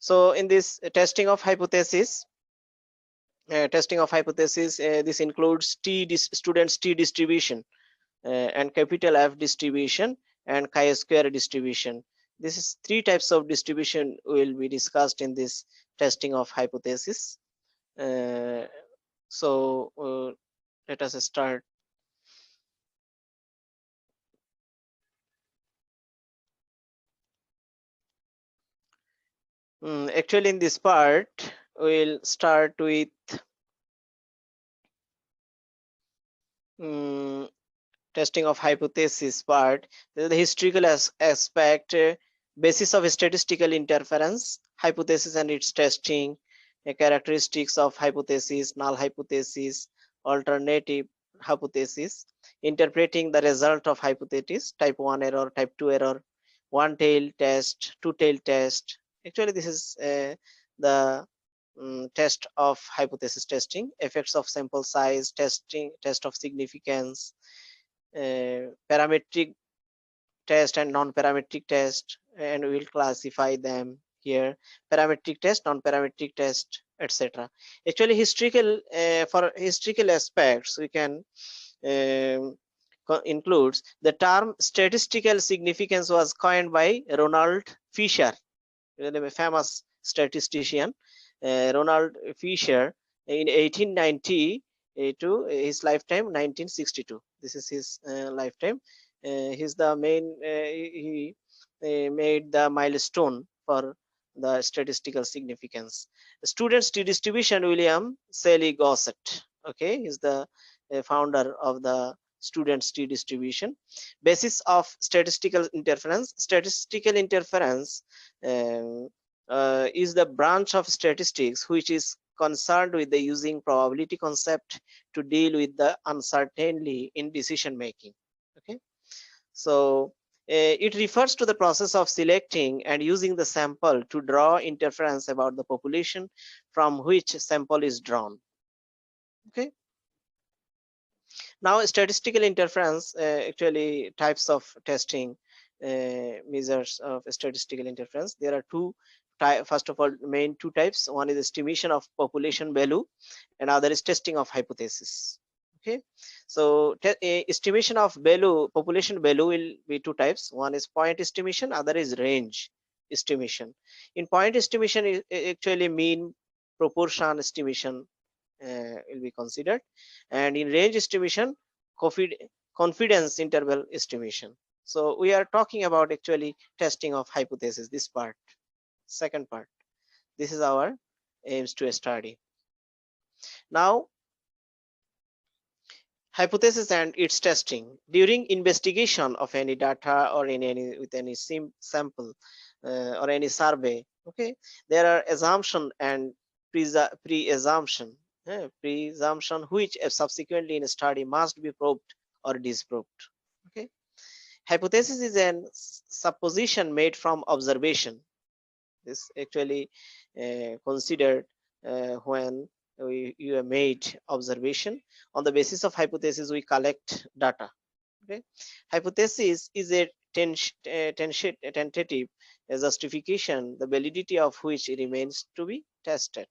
So in this testing of hypothesis, this includes students T distribution and capital F distribution and chi-square distribution. This is three types of distribution will be discussed in this testing of hypothesis. So let us start. Actually, in this part, we'll start with testing of hypothesis part. The historical aspect, basis of statistical interference, hypothesis and its testing, characteristics of hypothesis, null hypothesis, alternative hypothesis, interpreting the result of hypothesis, type 1 error, type 2 error, one tail test, two tail test. Actually, this is the test of hypothesis testing, effects of sample size, test of significance, parametric test and non-parametric test, and we will classify them here: parametric test, non-parametric test, etc. Actually, historical for historical aspects, we can includes the term statistical significance was coined by Ronald Fisher, a famous statistician. Ronald Fisher in 1890 to his lifetime 1962. This is his lifetime. He's the main. He made the milestone for the statistical significance. Students T distribution, William Sally Gossett. Okay, he's the founder of the students T distribution. Basis of statistical interference. Statistical interference is the branch of statistics which is concerned with the using probability concept to deal with the uncertainty in decision making. Okay, so it refers to the process of selecting and using the sample to draw inference about the population from which sample is drawn. Okay, now statistical interference, actually types of testing, measures of statistical interference. There are two. First of all, main two types. One is estimation of population value, and other is testing of hypothesis. Okay, so estimation of value, population value, will be two types. One is point estimation, other is range estimation. In point estimation, is actually mean proportion estimation will be considered, and in range estimation, confidence interval estimation. So we are talking about actually testing of hypothesis, this part, second part. This is our aims to study. Now, hypothesis and its testing. During investigation of any data or in any with any sample or any survey, okay, there are assumption and pre-assumption, presumption which subsequently in a study must be proved or disproved. Okay, hypothesis is an supposition made from observation. This actually considered when you have made observation. On the basis of hypothesis, we collect data. Okay, hypothesis is a tentative justification, the validity of which remains to be tested.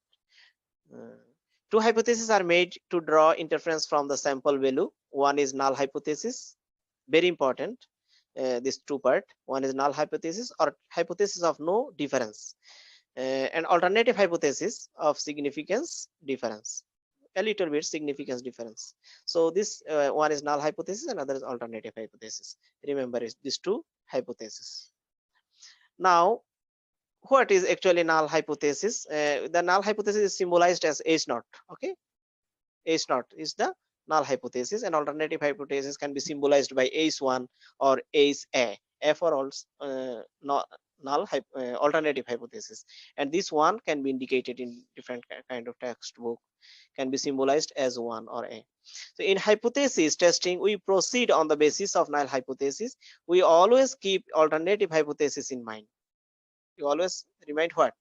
Two hypotheses are made to draw inference from the sample value. One is null hypothesis, very important. This two part. One is null hypothesis or hypothesis of no difference, and alternative hypothesis of significance difference, a little bit significance difference. So this one is null hypothesis and other is alternative hypothesis. Remember, these two hypotheses. Now, what is actually null hypothesis? The null hypothesis is symbolized as H naught. Okay, H naught is the null hypothesis, and alternative hypothesis can be symbolized by H1 or HA. F or also null alternative hypothesis, and this one can be indicated in different kind of textbook, can be symbolized as 1 or A. So in hypothesis testing, we proceed on the basis of null hypothesis. We always keep alternative hypothesis in mind. You always remind what?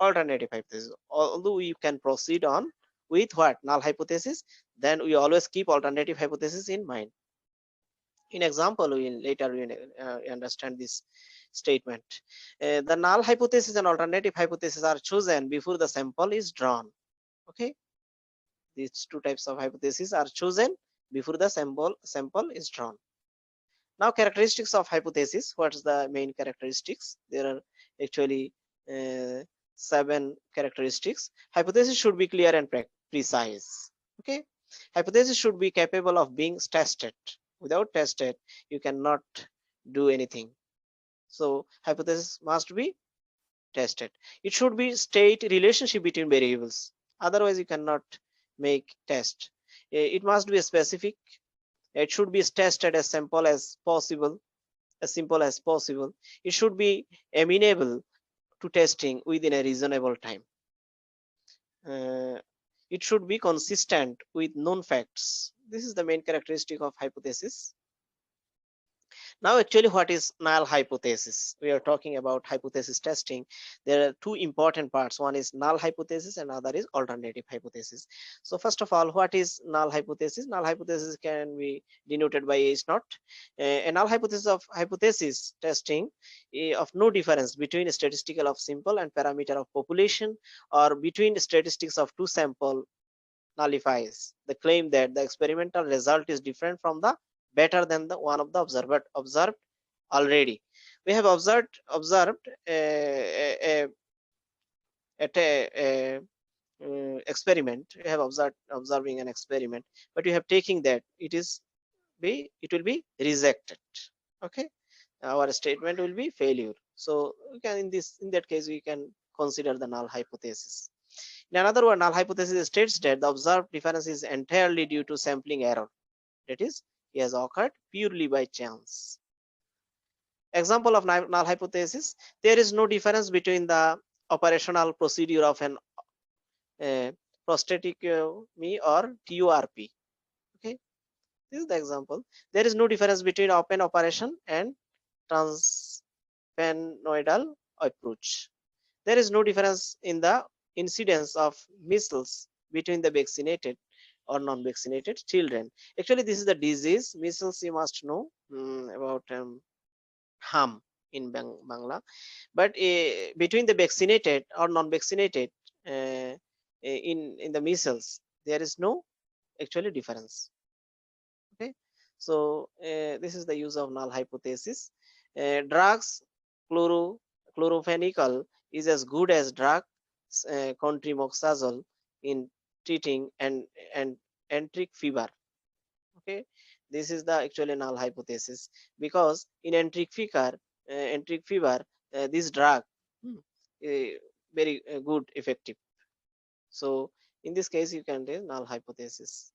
Alternative hypothesis. Although we can proceed on with what? Null hypothesis, then we always keep alternative hypothesis in mind. In example, we later we understand this statement. The null hypothesis and alternative hypothesis are chosen before the sample is drawn. Okay, these two types of hypotheses are chosen before the sample is drawn. Now, characteristics of hypothesis. What's the main characteristics? There are actually 7 characteristics. Hypothesis should be clear and precise. Okay, hypothesis should be capable of being tested. Without tested, you cannot do anything. So hypothesis must be tested. It should be state relationship between variables. Otherwise, you cannot make test. It must be specific. It should be tested as simple as possible. It should be amenable to testing within a reasonable time. It should be consistent with known facts. This is the main characteristic of hypothesis. Now, actually, what is null hypothesis? We are talking about hypothesis testing. There are 2 important parts. One is null hypothesis and other is alternative hypothesis. So first of all, what is null hypothesis? Null hypothesis can be denoted by H naught. A null hypothesis of hypothesis testing of no difference between statistical of simple and parameter of population, or between statistics of 2 sample, nullifies the claim that the experimental result is different from the better than the one of the observed already. We have observed experiment. We have observing an experiment, but you have taken that it will be rejected. Okay, our statement will be failure. So we can in that case we can consider the null hypothesis. In another word, null hypothesis states that the observed difference is entirely due to sampling error. That is, it has occurred purely by chance. Example of null hypothesis: there is no difference between the operational procedure of an prostatectomy or TURP. Okay, this is the example. There is no difference between open operation and transpenoidal approach. There is no difference in the incidence of measles between the vaccinated or non-vaccinated children. Actually, this is the disease. Measles, you must know about ham in Bangla. But between the vaccinated or non-vaccinated in the measles, there is no actually difference. Okay, so this is the use of null hypothesis. Drugs, chlorophenicol is as good as drug cotrimoxazole in treating and enteric fever. Okay, this is the actually null hypothesis, because in enteric fever this drug very good effective. So in this case you can take null hypothesis.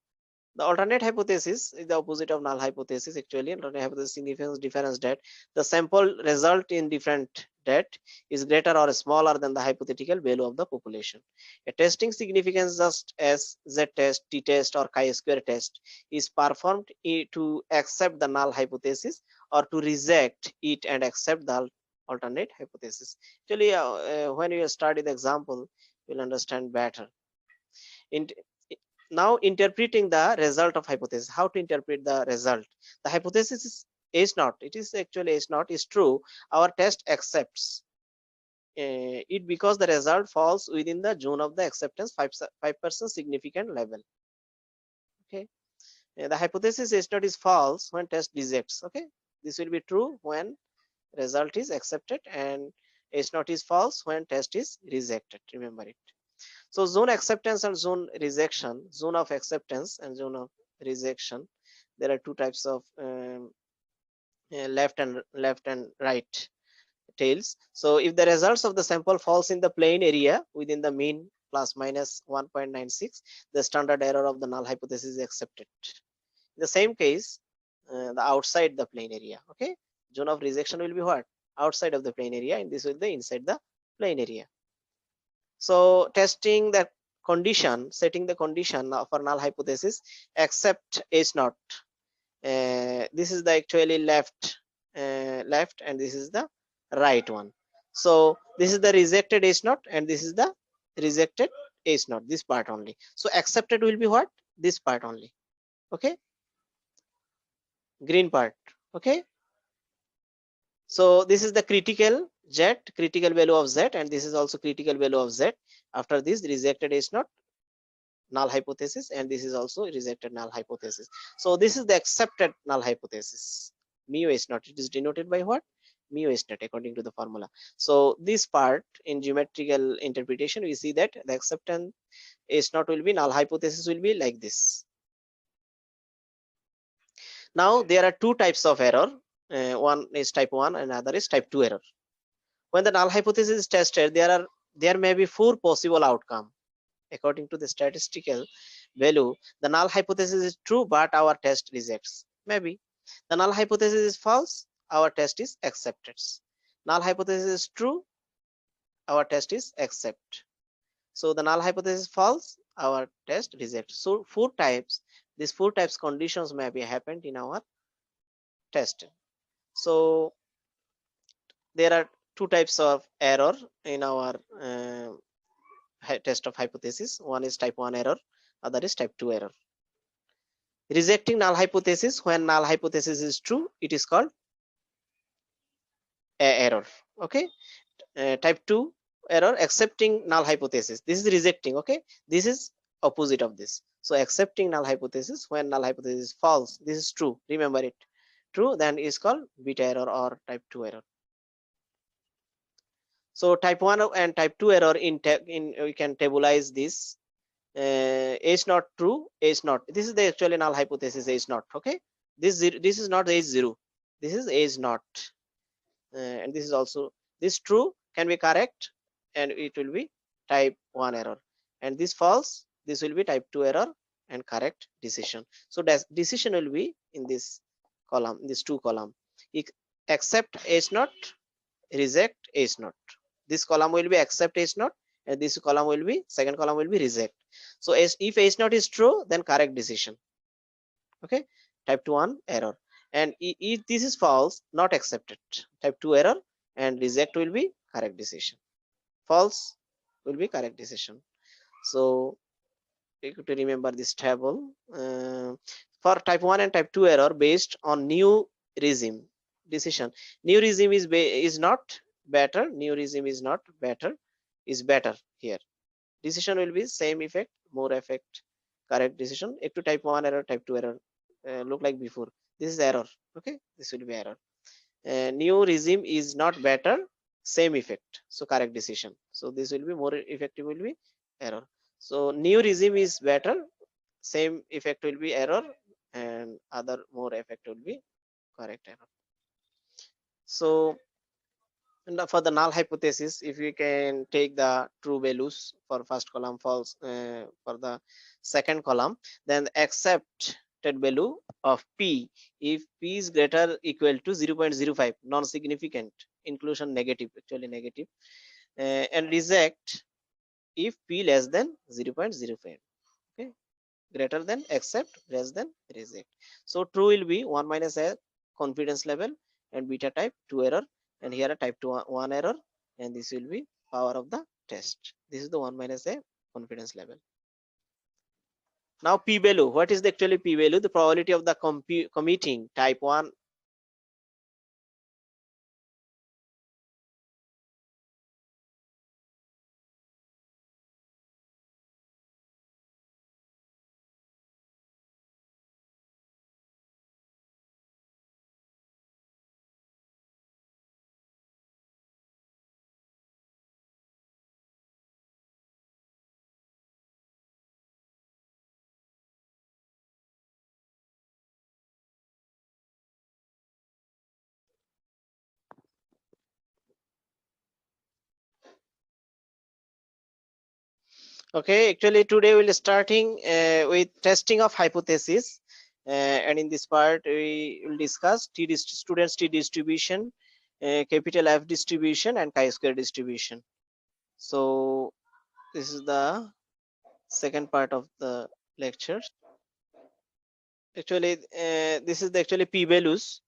The alternate hypothesis is the opposite of null hypothesis. Actually, alternate hypothesis signifies difference that the sample result in different that is greater or smaller than the hypothetical value of the population. A testing significance, just as z-test, t-test, or chi-square test, is performed to accept the null hypothesis or to reject it and accept the alternate hypothesis. Actually, when you study the example, you will understand better. Now, interpreting the result of hypothesis. How to interpret the result? The hypothesis is H naught. It is actually H naught is true. Our test accepts it because the result falls within the zone of the acceptance 5% significant level. Okay, the hypothesis H naught is false when test rejects. Okay, this will be true when result is accepted, and H naught is false when test is rejected. Remember it. So zone acceptance and zone rejection, zone of acceptance and zone of rejection. There are 2 types of left and right tails. So if the results of the sample falls in the plane area within the mean plus minus 1.96, the standard error of the null hypothesis is accepted. In the same case, the outside the plane area. Okay, zone of rejection will be what? Outside of the plane area, and this will be inside the plane area. So testing the condition, setting the condition for null hypothesis, accept H naught. This is the actually left, and this is the right one. So this is the rejected H naught, and this is the rejected H naught. This part only. So accepted will be what? This part only. Okay, green part. Okay. So this is the critical value of z, and this is also critical value of z. After this, rejected H naught null hypothesis, and this is also rejected null hypothesis. So this is the accepted null hypothesis. Mu H naught, it is denoted by what? Mu H naught according to the formula. So this part in geometrical interpretation, we see that the acceptance H naught will be, null hypothesis will be like this. Now there are two types of error. One is type 1 and another is type 2 error. When the null hypothesis is tested, there may be four possible outcomes. According to the statistical value, the null hypothesis is true, but our test rejects. Maybe the null hypothesis is false, our test is accepted. Null hypothesis is true, our test is accept. So the null hypothesis is false, our test reject. So four types, these four types conditions may be happened in our test. So there are two types of error in our test of hypothesis. One is type 1 error, other is type 2 error. Rejecting null hypothesis, when null hypothesis is true, it is called error. Okay. Type 2 error, accepting null hypothesis, this is rejecting. Okay, this is opposite of this. So accepting null hypothesis, when null hypothesis is false, this is true, remember it, true, then is called beta error or type 2 error. So type 1 and type 2 error, in we can tabulize this. H naught true, H naught, this is the actually null hypothesis H naught. Okay, this is not H0, this is H naught, and this is also, this true can be correct, and it will be type 1 error, and this false, this will be type 2 error and correct decision. So that decision will be in this column, this two column. Accept H naught, reject H naught. This column will be accept H naught, and this column will be, second column will be reject. So if H naught is true, then correct decision. Okay, type 1 error. And if this is false, not accepted, type 2 error, and reject will be correct decision. False will be correct decision. So you have to remember this table. For type 1 and type 2 error based on new regime decision. New regime is not better. New regime is not better. Is better here. Decision will be same effect, more effect, correct decision. If to type 1 error, type 2 error, look like before. This is error. Okay, this will be error. New regime is not better, same effect, so correct decision. So this will be more effective, will be error. So new regime is better, same effect will be error, and other more effect will be correct error. So for the null hypothesis, if we can take the true values for first column, false for the second column, then accepted value of p, if p is greater equal to 0.05, non-significant, inclusion negative, actually negative, and reject if p less than 0.05. Okay, greater than accept, less than reject. So true will be 1 minus a confidence level, and beta type 2 error, and here a type 2 1 error, and this will be power of the test. This is the 1 minus a confidence level. Now p value, what is the actually p value? The probability of the committing type 1 Okay, actually today we'll starting with testing of hypothesis, and in this part we will discuss students T distribution, capital F distribution, and chi-square distribution. So this is the second part of the lecture. Actually this is the actually p values.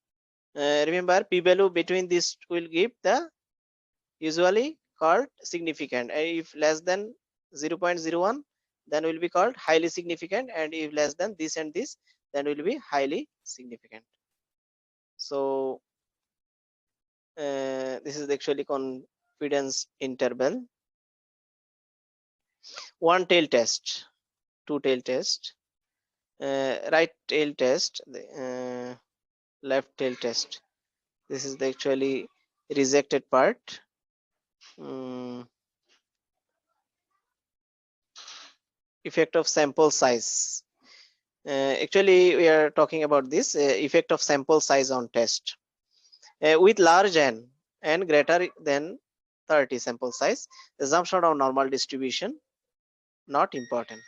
Remember, p value between this will give the usually called significant, and if less than 0.01, then will be called highly significant, and if less than this and this, then will be highly significant. So this is actually confidence interval. One tail test, two tail test, right tail test, left tail test. This is the actually rejected part. Effect of sample size. Actually, we are talking about this effect of sample size on test. With large n greater than 30 sample size, assumption of normal distribution not important.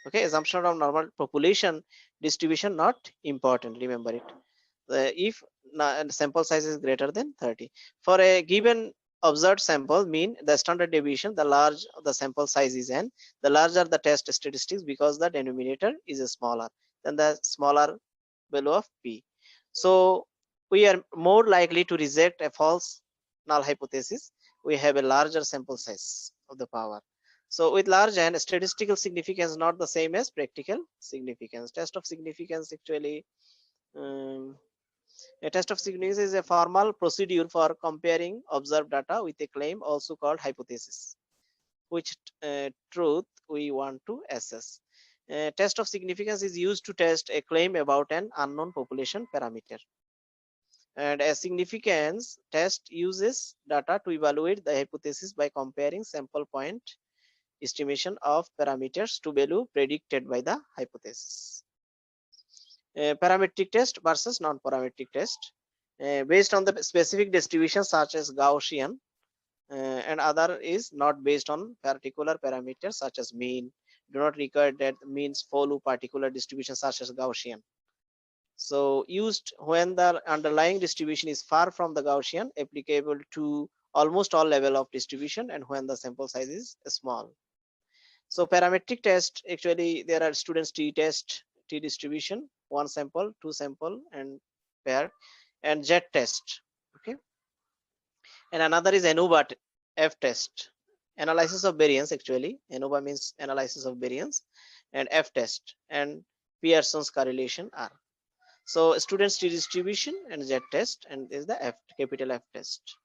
Okay, assumption of normal population distribution not important. Remember it. If sample size is greater than 30, for a given observed sample mean, the standard deviation, the large the sample size is n, the larger the test statistics, because the denominator is smaller than the smaller value of p. So we are more likely to reject a false null hypothesis. We have a larger sample size of the power. So with large n, statistical significance not the same as practical significance. Test of significance actually, a test of significance is a formal procedure for comparing observed data with a claim, also called hypothesis, which truth we want to assess. Test of significance is used to test a claim about an unknown population parameter. And a significance test uses data to evaluate the hypothesis by comparing sample point estimation of parameters to value predicted by the hypothesis. Parametric test versus non-parametric test, based on the specific distribution such as Gaussian, and other is not based on particular parameters such as mean. Do not require that means follow particular distribution such as Gaussian. So used when the underlying distribution is far from the Gaussian, applicable to almost all level of distribution, and when the sample size is small. So parametric test, actually there are students t test, t distribution, one sample, two sample and pair, and Z test. Okay, and another is ANOVA F test, analysis of variance. Actually ANOVA means analysis of variance, and F test, and Pearson's correlation R. So students t distribution and Z test, and is the F, capital F test.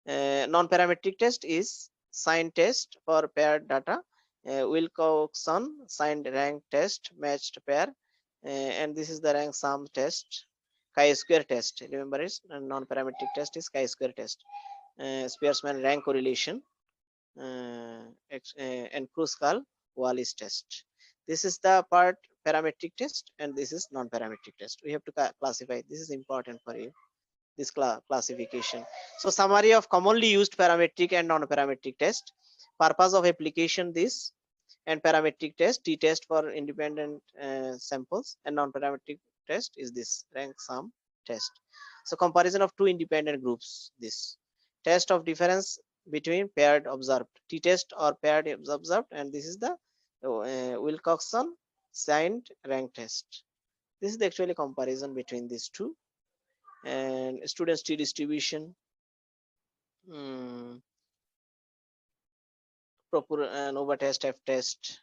Non-parametric test is sign test for paired data, Wilcoxon signed rank test, matched pair, and this is the rank sum test, chi-square test. Remember it, non-parametric test is chi-square test, Spearman rank correlation, and Kruskal-Wallis test. This is the part parametric test, and this is non-parametric test. We have to classify. This is important for you, this classification. So summary of commonly used parametric and non-parametric test. Purpose of application this, and parametric test, t test for independent samples, and non-parametric test is this rank sum test. So comparison of two independent groups, this test of difference between paired observed, t test or paired observed, and this is the Wilcoxon signed rank test. This is the actually comparison between these two. And students t distribution, proper ANOVA test, F test,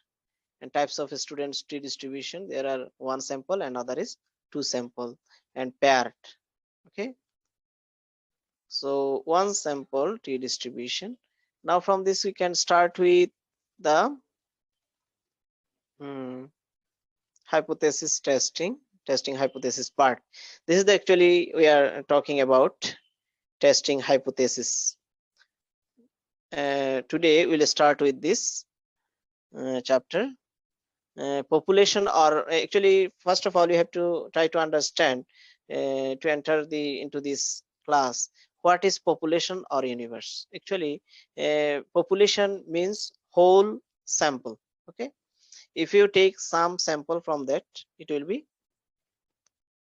and types of students t distribution. There are one sample, and other is two sample, and paired. Okay, so one sample t distribution. Now from this we can start with the hypothesis testing hypothesis part. This is the actually we are talking about testing hypothesis. Today we'll start with this chapter. Population, or actually first of all you have to try to understand, to enter into this class, what is population or universe. Actually population means whole sample. Okay, if you take some sample from that, it will be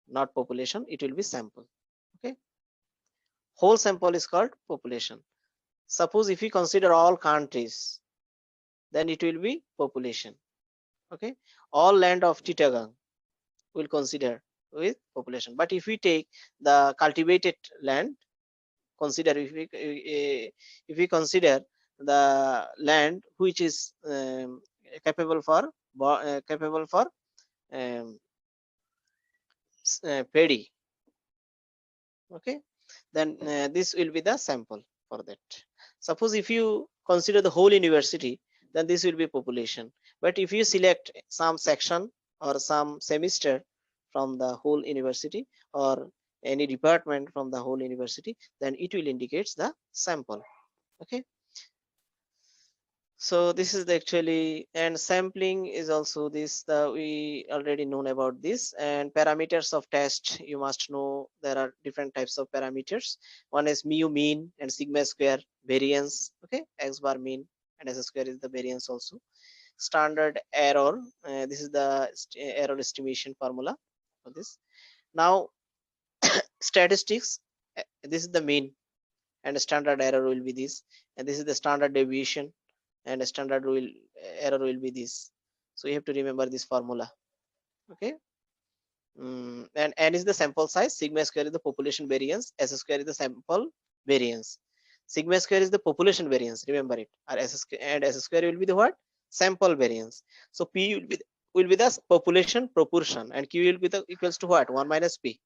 not population, it will be sample. Okay, whole sample is called population. Suppose if we consider all countries, then it will be population. Okay, all land of Chittagong will consider with population. But if we take the cultivated land, consider if we consider the land which is capable for paddy. Okay, then this will be the sample for that. Suppose if you consider the whole university, then this will be population. But if you select some section or some semester from the whole university or any department from the whole university, then it will indicate the sample. Okay, so this is the actually, and sampling is also this, the we already known about this. And parameters of test, you must know there are different types of parameters. One is mu mean and sigma square variance. Okay, x bar mean and s square is the variance also. Standard error, this is the error estimation formula for this. Now statistics, this is the mean, and standard error will be this, and this is the standard deviation, and a standard error will be this. So you have to remember this formula. Okay, and n is the sample size, sigma square is the population variance, s square is the sample variance. Sigma square is the population variance, remember it, or s square will be the what, sample variance. So p will be the population proportion, and q will be the equals to what, 1 minus p.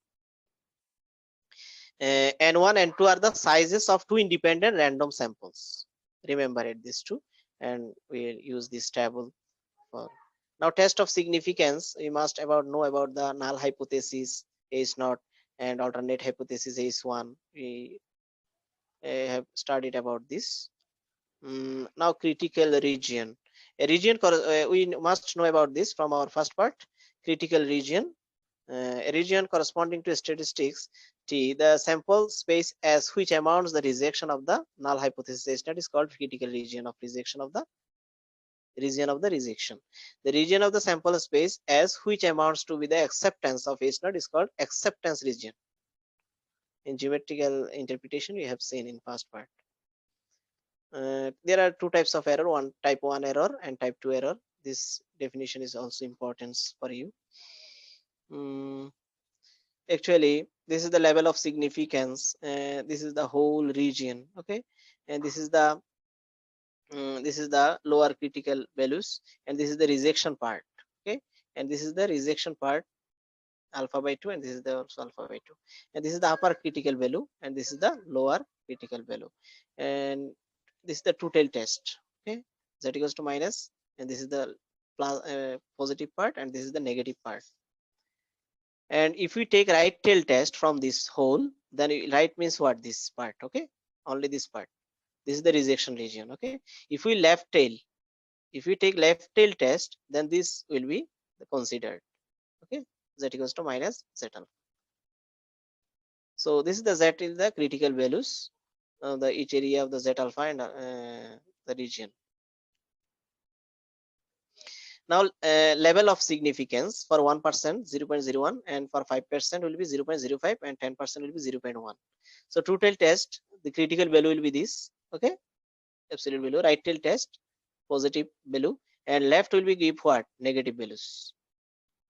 N1 and 2 are the sizes of two independent random samples. Remember it, these two, and we'll use this table for. Now test of significance, we must know about the null hypothesis H0 and alternate hypothesis H1. We have studied about this. Now critical region. A region, we must know about this from our first part. Critical region, a region corresponding to statistics T, the sample space as which amounts the rejection of the null hypothesis H0 is called critical region of rejection of the rejection. The region of the sample space as which amounts to be the acceptance of H0 is called acceptance region. In geometrical interpretation, we have seen in past part. There are two types of error, one type 1 error and type 2 error. This definition is also important for you. Actually, this is the level of significance. This is the whole region. Okay, and this is the lower critical values, and this is the rejection part. Okay, and this is the rejection part, alpha by 2, and this is the also alpha by 2, and this is the upper critical value, and this is the lower critical value, and this is the two-tailed test. Okay, z equals to minus, and this is the positive part, and this is the negative part. And if we take right tail test from this whole, then right means what, this part. Okay, only this part, this is the rejection region. Okay, if we take left tail test, then this will be considered. Okay, z equals to minus z alpha. So this is the z is the critical values, the each area of the z alpha and the region. Now level of significance for 1%, 0.01, and for 5% will be 0.05, and 10% will be 0.1. So two tail test, the critical value will be this. Okay, absolute value. Right tail test, positive value, and left will be give what, negative values.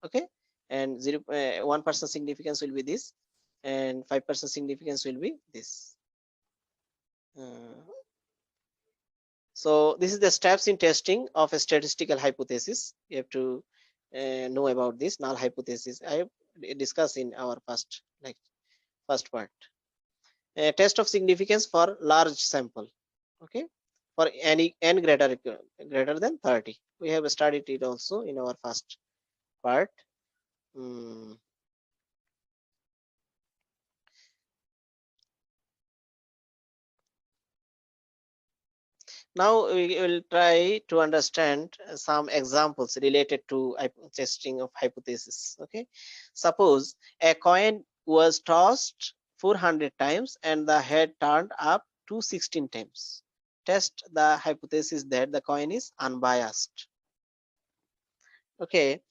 Okay, and 1% significance will be this, and 5% significance will be this. So this is the steps in testing of a statistical hypothesis. You have to know about this null hypothesis. I have discussed in our first part. Test of significance for large sample. Okay, for any n greater than 30. We have studied it also in our first part. Now we will try to understand some examples related to testing of hypothesis. Okay, suppose a coin was tossed 400 times and the head turned up to 16 times. Test the hypothesis that the coin is unbiased. Okay,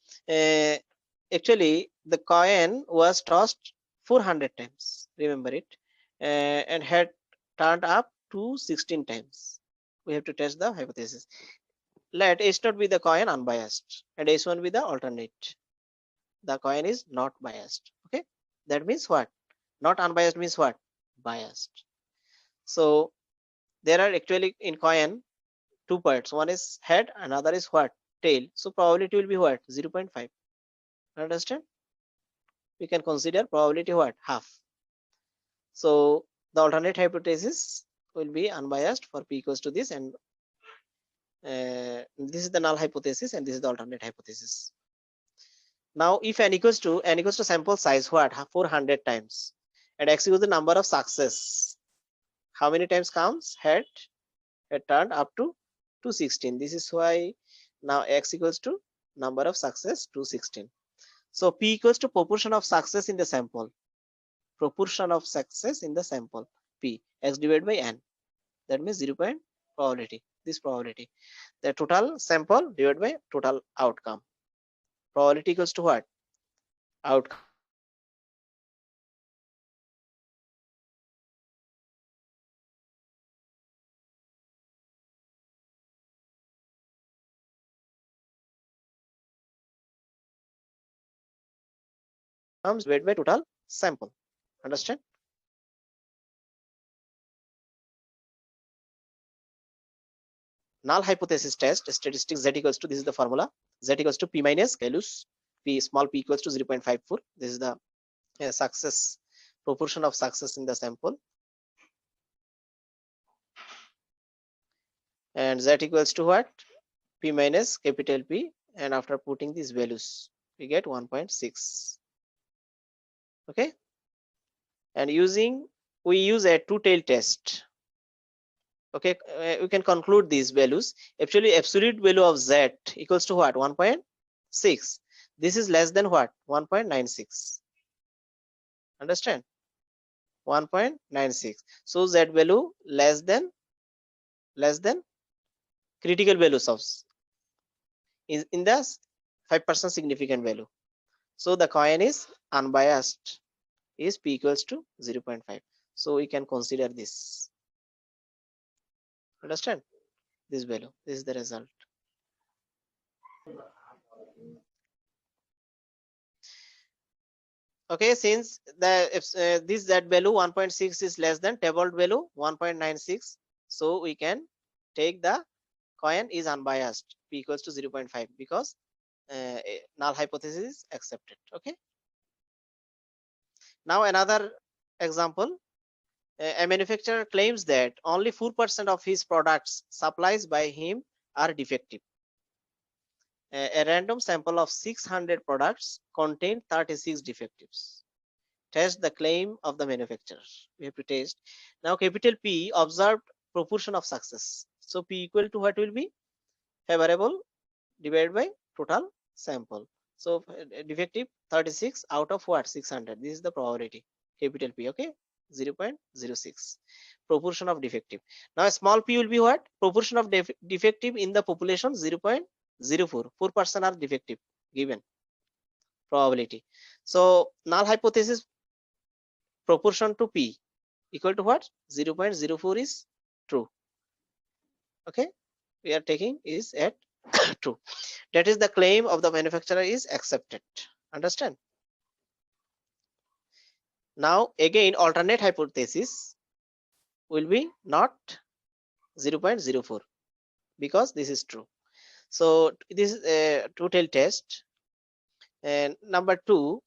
actually the coin was tossed 400 times, remember it, and head turned up to 16 times. We have to test the hypothesis. Let H0 be the coin unbiased and H1 be the alternate. The coin is not biased. Okay, that means what? Not unbiased means what? Biased. So there are actually in coin two parts. One is head, another is what? Tail. So probability will be what? 0.5. Understand? We can consider probability what? Half. So the alternate hypothesis will be unbiased for p equals to this, and this is the null hypothesis and this is the alternate hypothesis. Now if n equals to sample size what 400 times, and x equals the number of success, how many times counts had turned up to 216. This is why now x equals to number of success 216. So p equals to proportion of success in the sample, proportion of success in the sample, p, x divided by n, that means 0 point probability, this probability, the total sample divided by total outcome. Probability equals to what? Outcome. Divided by total sample. Understand? Null hypothesis test statistics z equals to, this is the formula, z equals to p minus values, p small p equals to 0.54. This is the success, proportion of success in the sample, and z equals to what? P minus capital P, and after putting these values we get 1.6. okay, and we use a two-tail test. Okay, we can conclude these values. Actually absolute value of z equals to what? 1.6. this is less than what? 1.96. understand? 1.96. so z value less than critical values of is in the 5% significant value. So the coin is unbiased, is p equals to 0.5. so we can consider this. Understand? This value, this is the result. Okay, since the this z value 1.6 is less than tabled value 1.96, so we can take the coin is unbiased, p equals to 0.5, because null hypothesis is accepted. Okay, now another example. A manufacturer claims that only 4% of his products supplies by him are defective. A random sample of 600 products contain 36 defectives. Test the claim of the manufacturer. We have to test. Now capital P observed proportion of success. So P equal to what will be? Favorable divided by total sample. So defective 36 out of what? 600. This is the probability. Capital P. Okay. 0.06. Proportion of defective. Now a small p will be what? Proportion of defective in the population 0.04. 4% are defective given probability. So null hypothesis proportion to p equal to what? 0.04 is true. Okay, we are taking is at true. That is the claim of the manufacturer is accepted. Understand? Now again alternate hypothesis will be not 0.04 because this is true. So this is a two-tail test. And number two,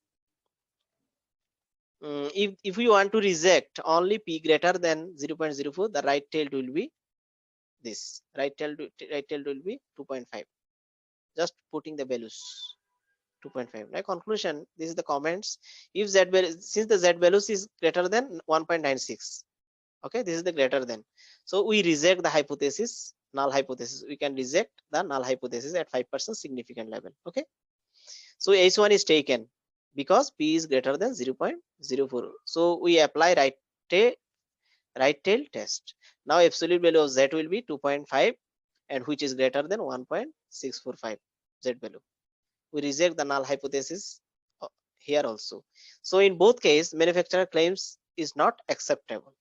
if we want to reject only p greater than 0.04, the right tail will be this. Right tail will be 2.5. Just putting the values 2.5. Now conclusion, this is the comments. If z value, since the z values is greater than 1.96, okay, this is the greater than, so we reject the hypothesis, null hypothesis. We can reject the null hypothesis at 5% significant level. Okay, so h1 is taken because p is greater than 0.04. so we apply right tail test. Now absolute value of z will be 2.5, and which is greater than 1.645 z value. We reject the null hypothesis here also. So in both cases, manufacturer claims is not acceptable.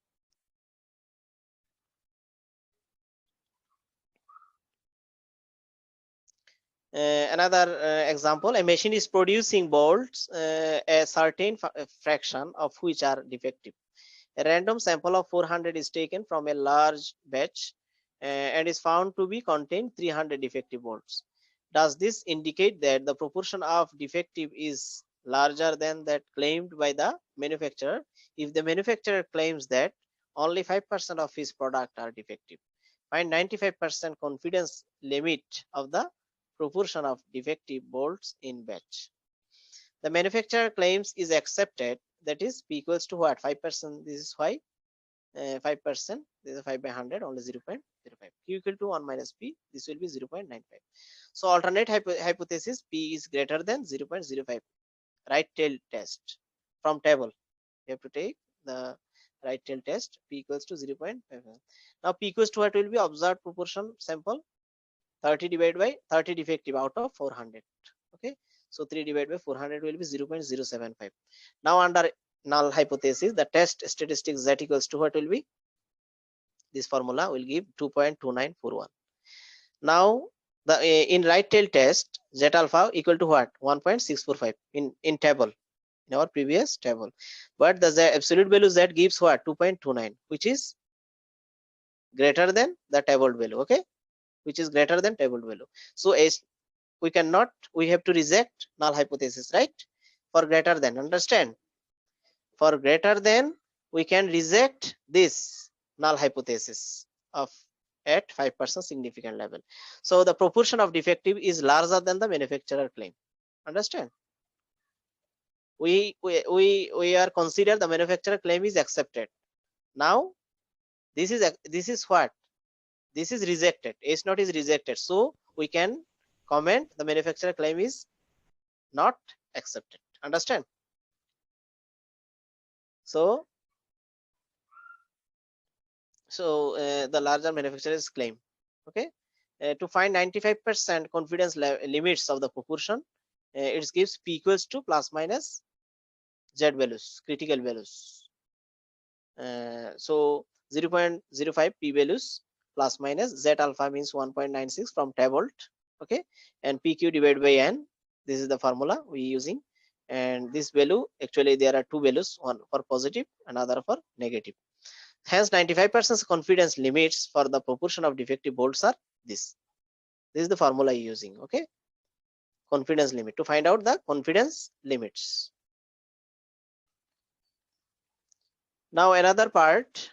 Another example, a machine is producing bolts, a certain fraction of which are defective. A random sample of 400 is taken from a large batch and is found to be contain 300 defective bolts. Does this indicate that the proportion of defective is larger than that claimed by the manufacturer? If the manufacturer claims that only 5% of his product are defective. Find 95% confidence limit of the proportion of defective bolts in batch. The manufacturer claims is accepted, that is P equals to what? 5%. This is why 5%. This is 5 by 100, only 0.05. Q equal to 1 minus P. This will be 0.95. So alternate hypothesis, P is greater than 0.05. Right tail test from table. You have to take the right tail test. P equals to 0.5. Now P equals to what will be? Observed proportion sample 30 divided by 30 defective out of 400. Okay, so 3 divided by 400 will be 0.075. Now under null hypothesis, the test statistics z equals to what will be? This formula will give 2.2941. Now the in right tail test, z alpha equal to what? 1.645 in table, in our previous table. But the absolute value z gives what? 2.29, which is greater than the tabled value. Okay, which is greater than tabled value. So as we cannot, we have to reject null hypothesis, right? For greater than, understand? For greater than, we can reject this null hypothesis of at 5% significant level. So the proportion of defective is larger than the manufacturer claim. Understand? We are considered the manufacturer claim is accepted. Now this is what? This is rejected. H0 is rejected. So we can comment the manufacturer claim is not accepted. Understand? So the larger manufacturer's claim. Okay, to find 95% confidence limits of the proportion, it gives P equals to plus minus Z values, critical values. So 0.05 P values plus minus Z alpha means 1.96 from tabled. Okay, and PQ divided by N. This is the formula we using, and this value, actually there are two values, one for positive, another for negative. Hence 95% confidence limits for the proportion of defective bolts are this. This is the formula using. Okay, confidence limit to find out the confidence limits. Now another part,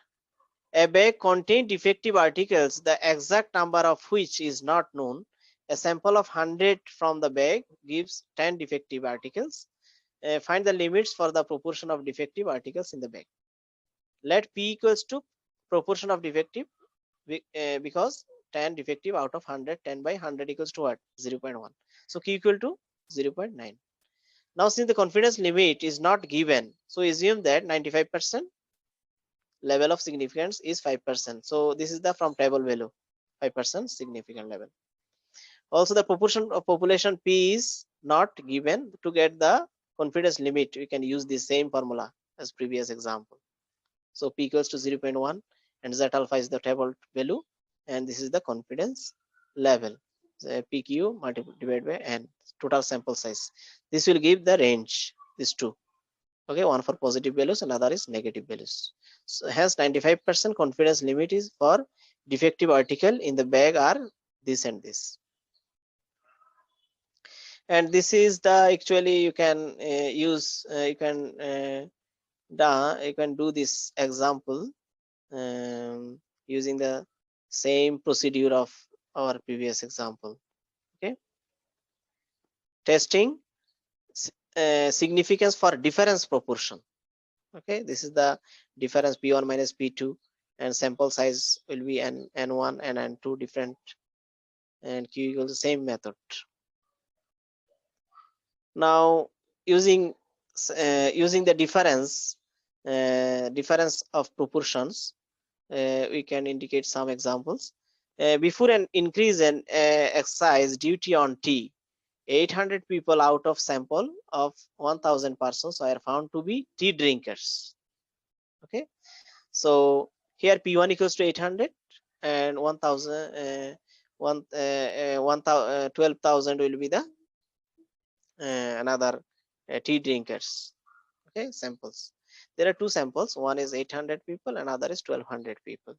a bag contains defective articles, the exact number of which is not known. A sample of 100 from the bag gives 10 defective articles. Find the limits for the proportion of defective articles in the bag. Let P equals to proportion of defective, because 10 defective out of 100, 10 by 100 equals to what? 0.1. So Q equal to 0.9. Now since the confidence limit is not given, so assume that 95% level of significance is 5%. So this is the from table value, 5% significant level. Also the proportion of population P is not given. To get the confidence limit, we can use the same formula as previous example. So P equals to 0.1 and Z alpha is the table value, and this is the confidence level. So PQ divided by N, total sample size. This will give the range, these two. Okay, one for positive values, another is negative values. So hence 95% confidence limit is for defective article in the bag are this and this. And this is the, actually you can use, you can do this example using the same procedure of our previous example. Okay, testing significance for difference proportion. Okay, this is the difference P1 minus P2, and sample size will be N1 and N2 different, and Q equals the same method. Now using the difference of proportions, we can indicate some examples. Before an increase in exercise duty on T, 800 people out of sample of 1000 persons are found to be tea drinkers. Okay, so here P1 equals to 800 and 1000 12,000 will be the another tea drinkers. Okay, samples. There are two samples, one is 800 people, another is 1200 people.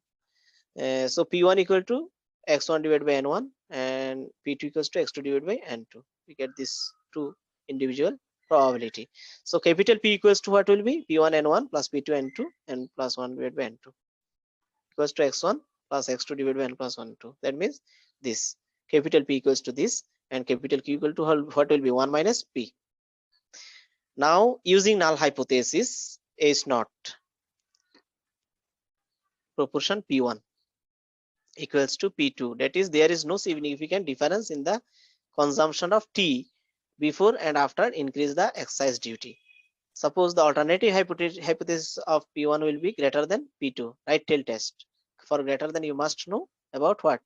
So P1 equal to x1 divided by n1 and P2 equals to x2 divided by n2. We get this two individual probability. So capital P equals to what will be? P1 n1 plus P2 n2 and plus 1 divided by n2. equals to x1 plus x2 divided by n plus 1 2. That means this capital P equals to this, and capital Q equal to what will be 1 minus P. Now using null hypothesis, H naught proportion P1 equals to P2. That is, there is no significant difference in the consumption of T before and after increase the exercise duty. Suppose the alternative hypothesis of P1 will be greater than P2, right tail test. For greater than, you must know about what?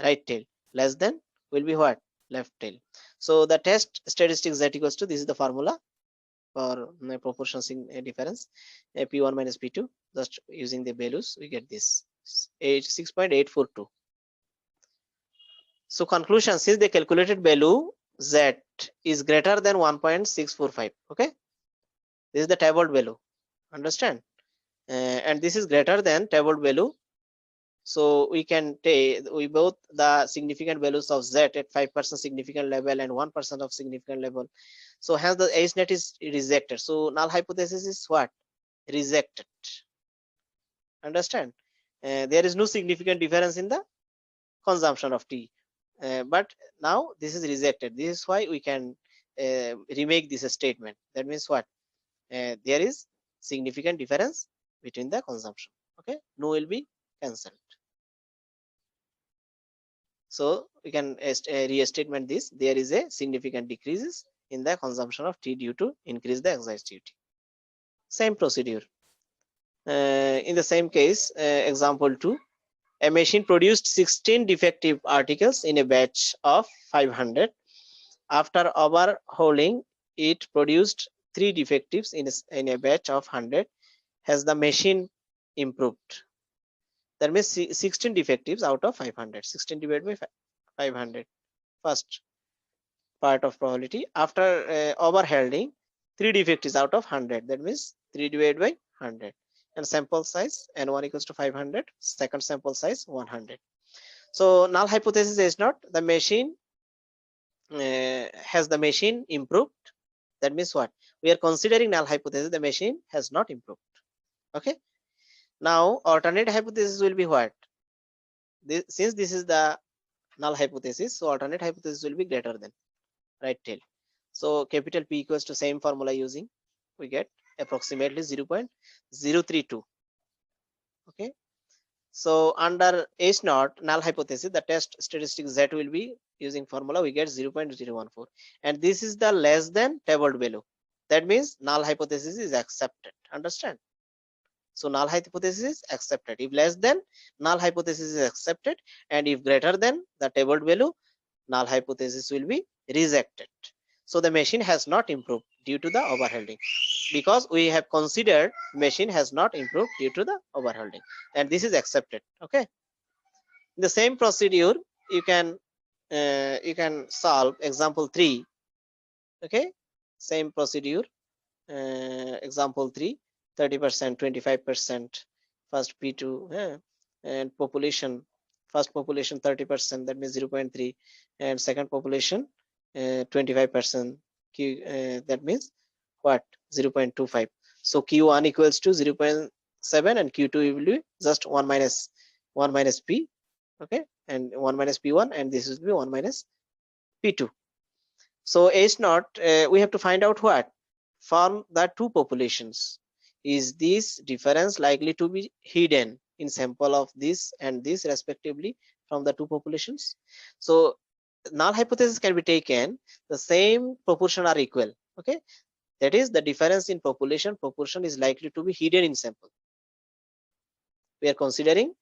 Right tail. Less than will be what? Left tail. So the test statistics Z equals to, this is the formula for proportion difference, P1 minus P2. Just using the values, we get this 6.842. So conclusion, since the calculated value Z is greater than 1.645, okay, this is the tabled value, understand, and this is greater than tabled value. So we can take both the significant values of Z at 5% significant level and 1% of significant level. So hence the H net is rejected. So null hypothesis is what? Rejected. Understand? There is no significant difference in the consumption of T. But now this is rejected. This is why we can remake this statement. That means what? There is significant difference between the consumption. Okay, no will be cancelled. So we can restatement this. There is a significant decreases in the consumption of T due to increase the exercise duty. Same procedure. In the same case, example 2. A machine produced 16 defective articles in a batch of 500. After overhauling, it produced 3 defectives in a batch of 100. Has the machine improved? That means 16 defectives out of 500. 16 divided by 500. First part of probability. After overhauling, 3 defectives out of 100. That means 3 divided by 100. And sample size n1 equals to 500. Second sample size 100. So null hypothesis is not the machine. Has the machine improved? That means what? We are considering null hypothesis. The machine has not improved. Okay. Now alternate hypothesis will be what? Since this is the null hypothesis, so alternate hypothesis will be greater than right tail. So capital P equals to same formula using, we get approximately 0.032. Okay. So under H naught null hypothesis, the test statistic Z will be using formula, we get 0.014, and this is the less than tabled value. That means null hypothesis is accepted. Understand? So null hypothesis is accepted. If less than, null hypothesis is accepted, and if greater than the tabled value, null hypothesis will be rejected. So the machine has not improved due to the overhauling, because we have considered machine has not improved due to the overhauling, and this is accepted. Okay. In the same procedure, you can solve example 3. Okay, same procedure. Example 3, 30%, 25%, first P2, and population, first population 30%, that means 0.3, and second population 25%, that means what? 0.25. So Q1 equals to 0.7 and Q2 will be just 1 minus P. Okay, and 1 minus P1, and this will be 1 minus P2. So H naught, we have to find out what? From the two populations, is this difference likely to be hidden in sample of this and this respectively from the two populations? So null hypothesis can be taken, the same proportion are equal. Okay, that is the difference in proportion is likely to be hidden in sample. We are considering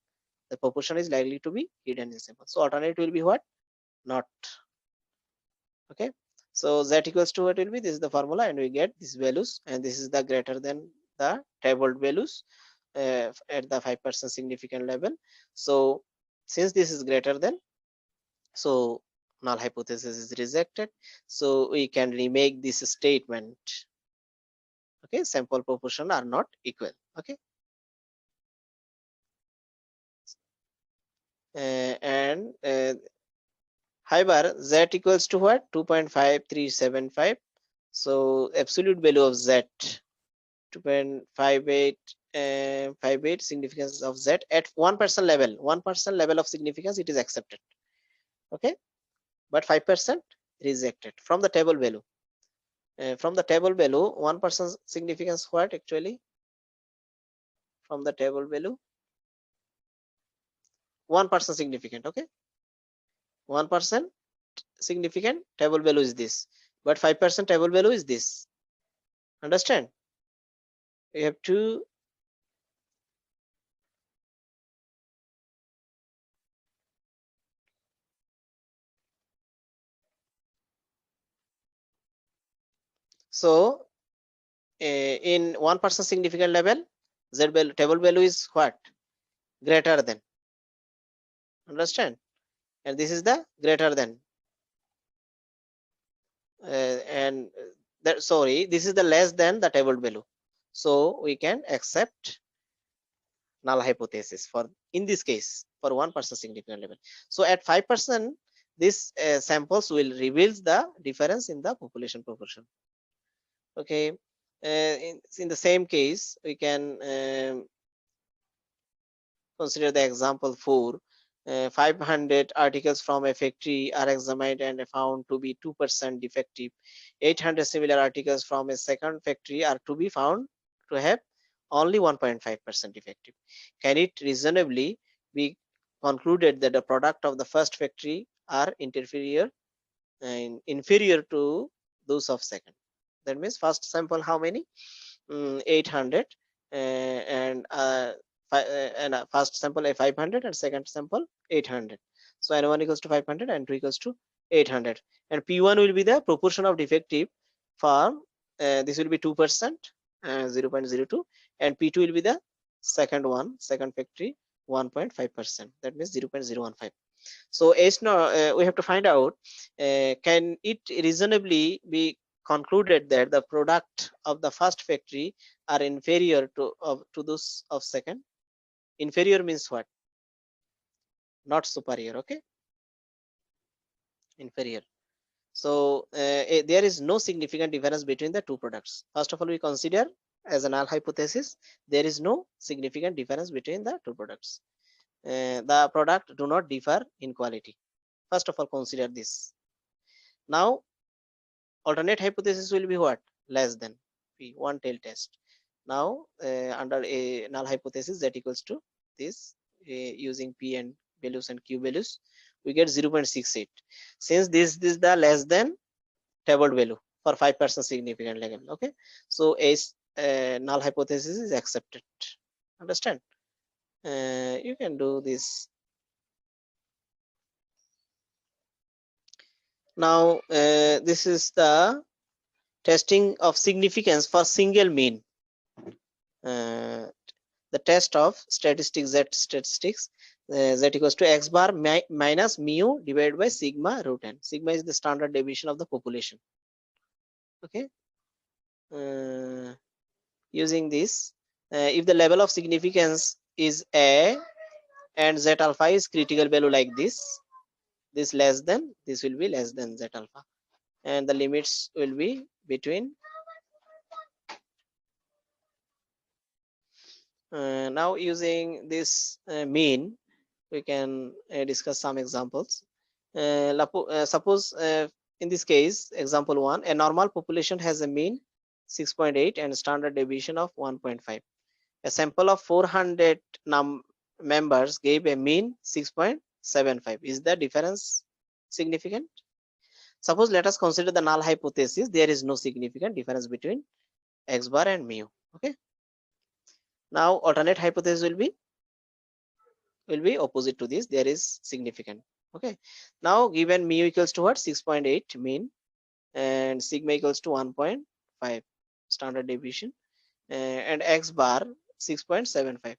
the proportion is likely to be hidden in sample. So alternate will be what? Not. Okay. So Z equals to what will be? This is the formula, and we get these values, and this is the greater than the tabled values at the 5% significant level. So since this is greater than, so null hypothesis is rejected. So we can remake this statement. Okay, sample proportion are not equal. Okay. However, Z equals to what? 2.5375. So absolute value of Z 2.58 5 significance of Z at 1% level. 1% level of significance, it is accepted. Okay, but 5% rejected from the table value. From the table value, 1% significance, what actually? From the table value, 1% significant. Okay, 1% significant table value is this, but 5% table value is this. Understand? We have to so in 1% significant level, Z value, table value is what? Greater than. Understand? And this is the greater than. And that, sorry, this is the less than the table value. So we can accept null hypothesis for, in this case, for 1% significant level. So at 5%, this samples will reveal the difference in the population proportion. Okay, in the same case, we can consider the example 4. 500 articles from a factory are examined and found to be 2% defective. 800 similar articles from a second factory are to be found to have only 1.5% defective. Can it reasonably be concluded that the product of the first factory are inferior to those of second? That means first sample how many? 800 and first sample a 500 and second sample 800. So n1 equals to 500 and 2 equals to 800, and p1 will be the proportion of defective for this will be 2%, 0.02, and p2 will be the second factory 1.5%, that means 0.015. So H now we have to find out can it reasonably be concluded that the product of the first factory are inferior to those of second. Inferior means what? Not superior. Okay, inferior. So there is no significant difference between the two products. First of all, we consider as a null hypothesis, there is no significant difference between the two products. The product do not differ in quality. First of all, consider this. Now alternate hypothesis will be what? Less than p, one tail test. Now under a null hypothesis that equals to this, using p and values and q values, we get 0.68. Since this is the less than table value for 5% significant level. Okay, so a null hypothesis is accepted. Understand? You can do this. Now this is the testing of significance for single mean. The test of statistics z equals to x bar minus mu divided by sigma root n. Sigma is the standard deviation of the population. Okay, using this, if the level of significance is a and z alpha is critical value like this less than, this will be less than z alpha, and the limits will be between. Now using this mean, we can discuss some examples. Suppose in this case, example 1, a normal population has a mean 6.8 and standard deviation of 1.5. A sample of 400 members gave a mean 6.75. Is the difference significant? Suppose let us consider the null hypothesis. There is no significant difference between x bar and mu. Okay. Now alternate hypothesis will be opposite to this. There is significant. Okay. Now given mu equals to what? 6.8 mean and sigma equals to 1.5 standard deviation, and x bar 6.75.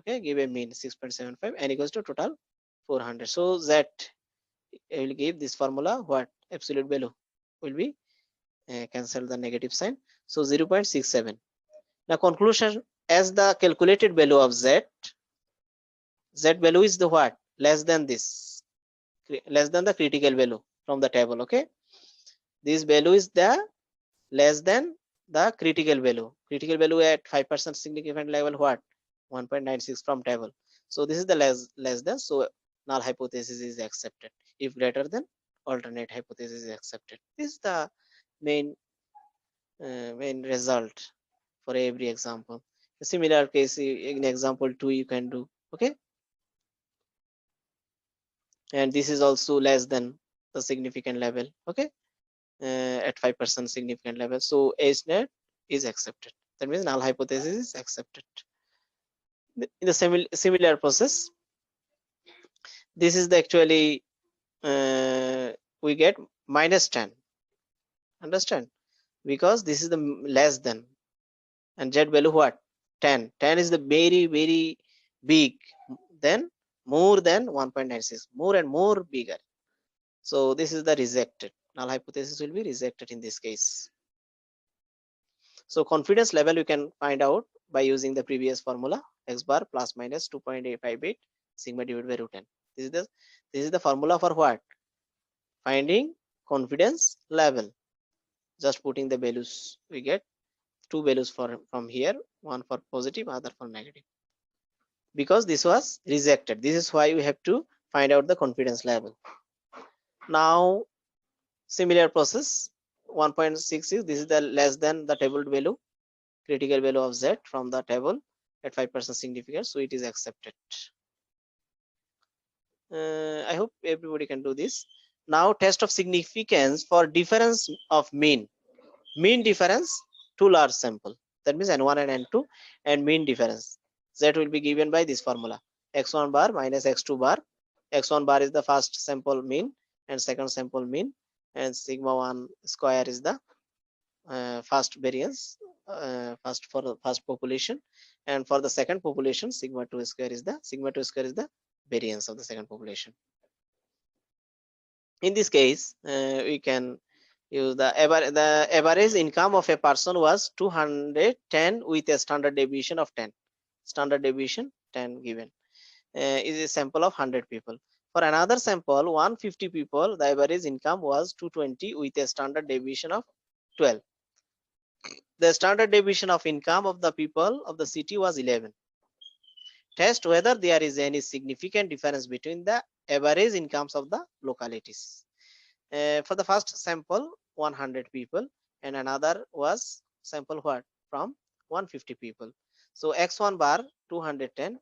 Okay, give a mean 6.75 and equals to total 400. So that will give this formula what? Absolute value will be cancel the negative sign. So 0.67. Now conclusion, as the calculated value of z value is the what? Less than this, less than the critical value from the table. Okay, this value is the less than the critical value. Critical value at 5% significant level, what? 1.96 from table. So this is the less than, so null hypothesis is accepted. If greater than, alternate hypothesis is accepted. This is the main result for every example. A similar case in example 2 you can do. Okay, and this is also less than the significant level. Okay, at 5% significant level, so H net is accepted. That means null hypothesis is accepted. In the similar process, this is the actually we get -10. Understand? Because this is the less than, and Z value what? 10. 10 is the very big, then more than 1.96, more and more bigger. So this is the rejected. Null hypothesis will be rejected in this case. So confidence level you can find out by using the previous formula, x bar plus minus 2.858 sigma divided by root n. This is the formula for what? Finding confidence level. Just putting the values, we get two values from here, one for positive, other for negative. Because this was rejected, this is why we have to find out the confidence level. Now similar process, 1.66, this is the less than the table value, critical value of Z from the table at 5% significance, so it is accepted. I hope everybody can do this. Now test of significance for difference of mean difference to large sample, that means n1 and n2, and mean difference. Z will be given by this formula, x1 bar minus x2 bar. X1 bar is the first sample mean and second sample mean, and sigma 1 square is the first variance, for the first population, and for the second population sigma 2 square is the variance of the second population. In this case, we can use the average income of a person was 210 with a standard deviation of 10. Standard deviation 10 given is a sample of 100 people. For another sample 150 people, the average income was 220 with a standard deviation of 12. The standard deviation of income of the people of the city was 11. Test whether there is any significant difference between the average incomes of the localities. For the first sample 100 people, and another was sample what? From 150 people. So x1 bar 210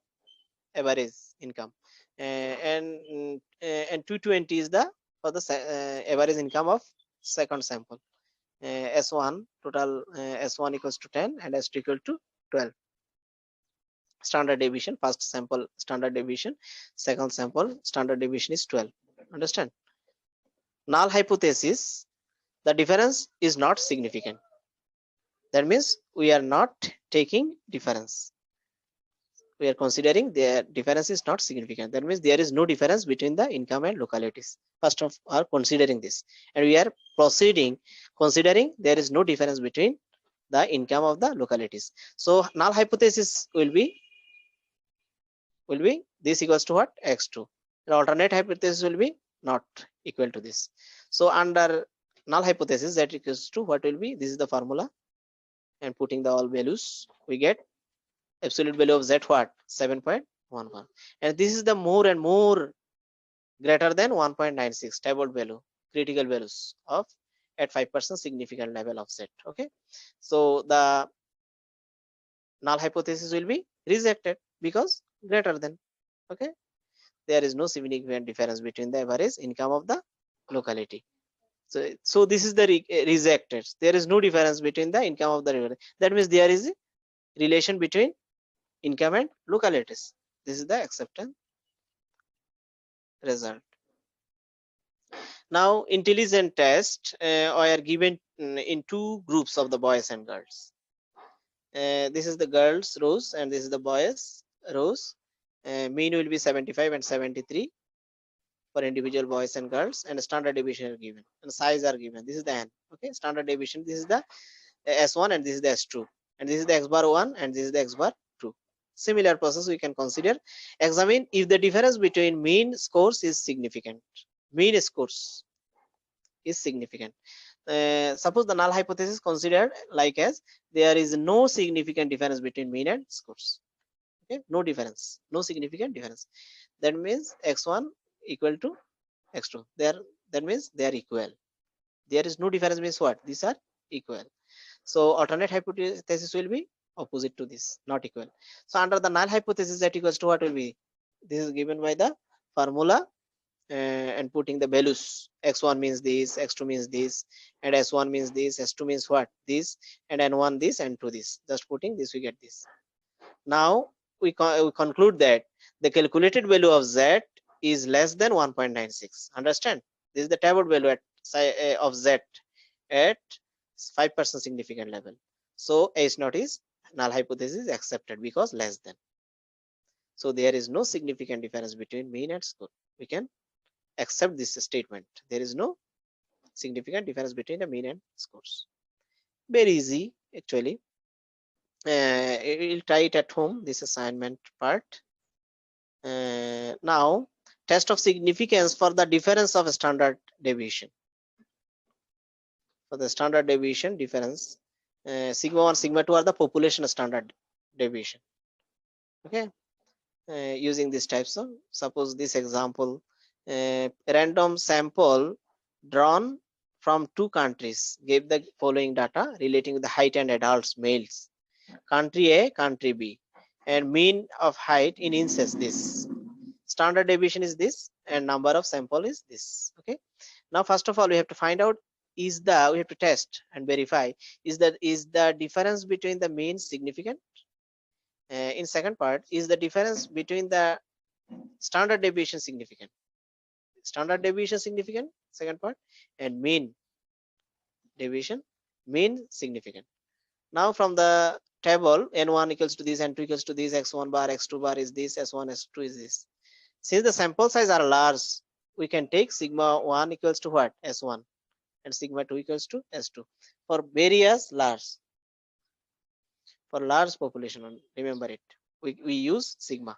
average income, and 220 is the for the average income of second sample. S1 total, S1 equals to 10 and S2 equal to 12. Standard deviation, first sample standard deviation, second sample standard deviation is 12. Understand? Null hypothesis, the difference is not significant. That means we are not taking difference. We are considering the difference is not significant. That means there is no difference between the income and localities. First of all, considering this, and we are proceeding considering there is no difference between the income of the localities. So null hypothesis will be this equals to what? X2. The alternate hypothesis will be not equal to this. So under null hypothesis, that equals to what will be? This is the formula, and putting the all values, we get absolute value of Z what? 7.11. And this is the more and more greater than 1.96 table value, critical values of at 5% significant level of Z. Okay, so the null hypothesis will be rejected because greater than. Okay, there is no significant difference between the average income of the locality. So this is the rejected. There is no difference between the income of the locality. That means there is a relation between income and localities. This is the acceptance result. Now intelligent test are given in two groups of the boys and girls. This is the girls rows and this is the boys rows. Mean will be 75 and 73 for individual boys and girls, and standard deviation are given and size are given. This is the n. Okay, standard deviation, this is the S1 and this is the S2, and this is the x bar 1 and this is the x bar 2. Similar process we can consider. Examine if the difference between mean scores is significant. Mean scores is significant. suppose the null hypothesis considered like as there is no significant difference between mean and scores. Okay, no difference, no significant difference. That means x1 equal to x2. That means they are equal. There is no difference means what? These are equal. So alternate hypothesis will be opposite to this, not equal. So under the null hypothesis, that equals to what will be? This is given by the formula and putting the values. X1 means this, x2 means this, and s1 means this, s2 means what? This, and n1 this, and 2 this. Just putting this, we get this. Now we conclude that the calculated value of z is less than 1.96. Understand? This is the tablet value of z at 5% significant level. So H0 is null hypothesis is accepted because less than. So there is no significant difference between mean and score. We can accept this statement. There is no significant difference between the mean and scores. Very easy actually. We'll try it at home, this assignment part. Now test of significance for the difference of standard deviation. For the standard deviation difference, sigma 1 sigma 2 are the population standard deviation. Okay, using these types of, suppose this example, random sample drawn from 2 countries gave the following data relating to the height and adults males, country A, country B, and mean of height in inches this, standard deviation is this, and number of sample is this. Okay, now first of all we have to find out we have to test and verify is the difference between the mean significant. In second part, is the difference between the standard deviation significant, second part, and mean deviation significant. Now from the table, n1 equals to this, n2 equals to this, x1 bar, x2 bar is this, s1 s2 is this. Since the sample size are large, we can take sigma 1 equals to what? S1, and sigma 2 equals to S2 for various large, for large population. Remember it, we use sigma.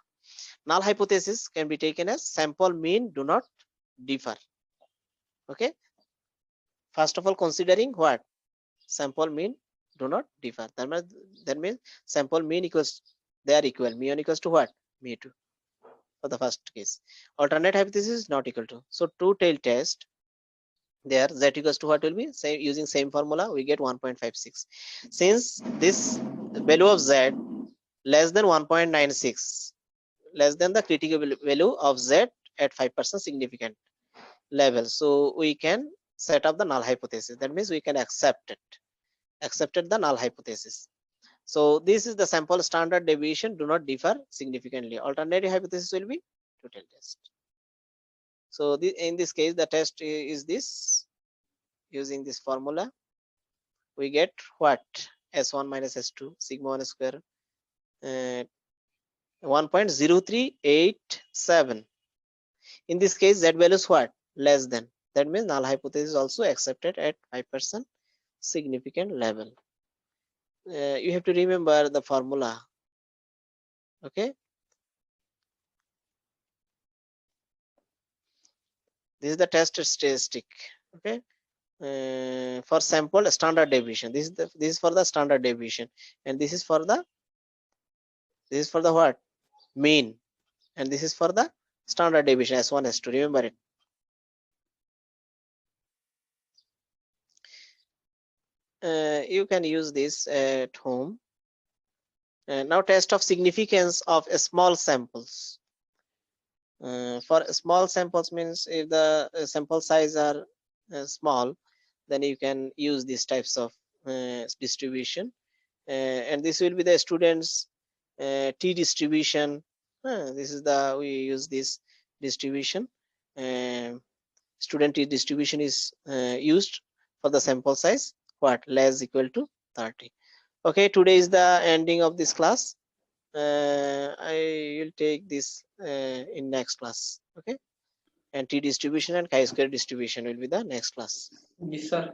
Null hypothesis can be taken as sample mean do not differ. Okay, first of all considering what? Sample mean do not differ. That means sample mean equals, they are equal. Me1 equals to what? Me2 for the first case. Alternate hypothesis is not equal to. So two-tailed test, there z equals to what will be? Same, using same formula we get 1.56. Since this value of z less than 1.96, less than the critical value of z at 5% significant level, so we can set up the null hypothesis. That means we can accepted the null hypothesis. So this is the sample standard deviation do not differ significantly. Alternative hypothesis will be two-tailed test. So in this case the test is this, using this formula we get what? S1 minus S2 sigma 1 square 1.0387. In this case z value is what? Less than. That means null hypothesis is also accepted at 5% significant level. You have to remember the formula. Okay, this is the test statistic. Okay, for sample standard deviation, this is for the standard deviation, and this is for the what? Mean, and this is for the standard deviation S1 S2. Remember it. You can use this at home. Now test of significance of small samples. For small samples means if the sample size are small, then you can use these types of distribution, and this will be the students t distribution. This is the, we use this distribution. Student t distribution is used for the sample size what? Less equal to 30. Okay, today is the ending of this class. I will take this in next class. Okay, and t distribution and chi-square distribution will be the next class. Yes, sir.